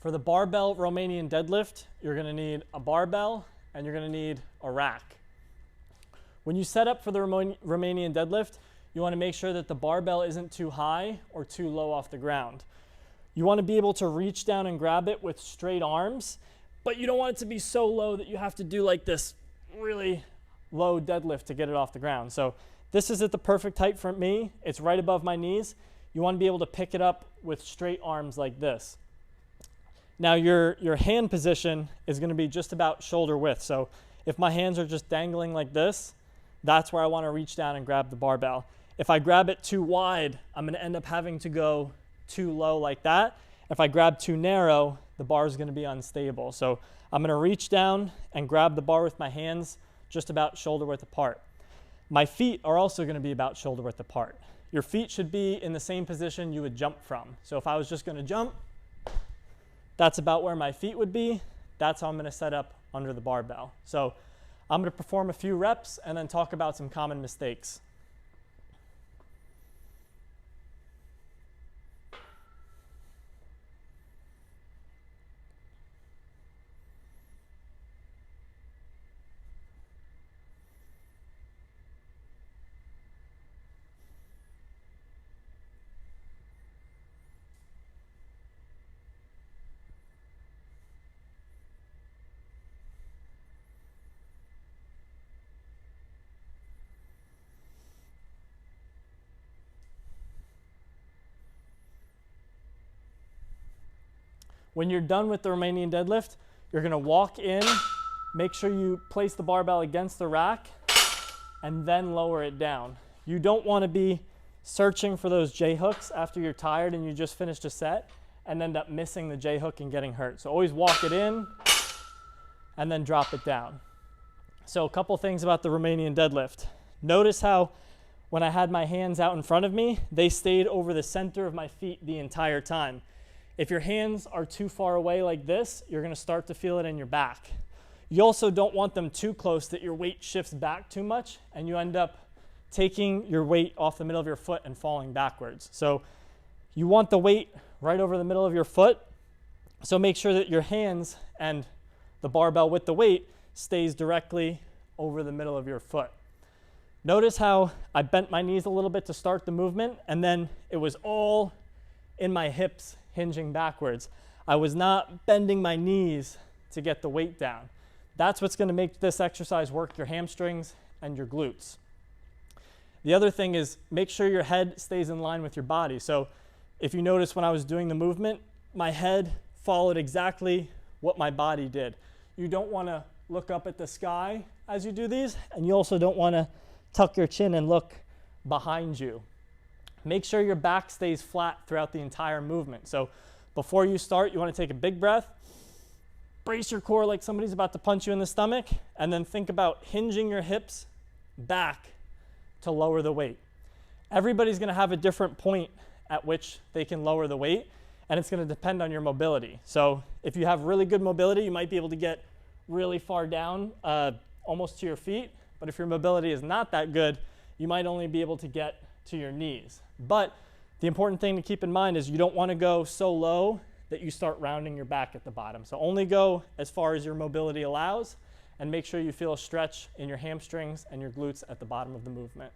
For the barbell Romanian deadlift, you're gonna need a barbell and you're gonna need a rack. When you set up for the Romanian deadlift, you wanna make sure that the barbell isn't too high or too low off the ground. You wanna be able to reach down and grab it with straight arms, but you don't want it to be so low that you have to do like this really low deadlift to get it off the ground. So this is at the perfect height for me. It's right above my knees. You wanna be able to pick it up with straight arms like this. Now your hand position is going to be just about shoulder width. So if my hands are just dangling like this, that's where I want to reach down and grab the barbell. If I grab it too wide, I'm going to end up having to go too low like that. If I grab too narrow, the bar is going to be unstable. So I'm going to reach down and grab the bar with my hands just about shoulder width apart. My feet are also going to be about shoulder width apart. Your feet should be in the same position you would jump from. So if I was just going to jump, that's about where my feet would be. That's how I'm gonna set up under the barbell. So I'm gonna perform a few reps and then talk about some common mistakes. When you're done with the Romanian deadlift, you're gonna walk in, make sure you place the barbell against the rack, and then lower it down. You don't wanna be searching for those J hooks after you're tired and you just finished a set and end up missing the J hook and getting hurt. So always walk it in and then drop it down. So a couple things about the Romanian deadlift. Notice how when I had my hands out in front of me, they stayed over the center of my feet the entire time. If your hands are too far away like this, you're gonna start to feel it in your back. You also don't want them too close that your weight shifts back too much and you end up taking your weight off the middle of your foot and falling backwards. So you want the weight right over the middle of your foot. So make sure that your hands and the barbell with the weight stays directly over the middle of your foot. Notice how I bent my knees a little bit to start the movement and then it was all in my hips hinging backwards. I was not bending my knees to get the weight down. That's what's going to make this exercise work your hamstrings and your glutes. The other thing is make sure your head stays in line with your body. So if you notice when I was doing the movement, my head followed exactly what my body did. You don't want to look up at the sky as you do these, and you also don't want to tuck your chin and look behind you. Make sure your back stays flat throughout the entire movement. So before you start, you want to take a big breath, brace your core like somebody's about to punch you in the stomach, and then think about hinging your hips back to lower the weight. Everybody's going to have a different point at which they can lower the weight, and it's going to depend on your mobility. So if you have really good mobility, you might be able to get really far down, almost to your feet. But if your mobility is not that good, you might only be able to get to your knees. But the important thing to keep in mind is you don't want to go so low that you start rounding your back at the bottom. So only go as far as your mobility allows and make sure you feel a stretch in your hamstrings and your glutes at the bottom of the movement.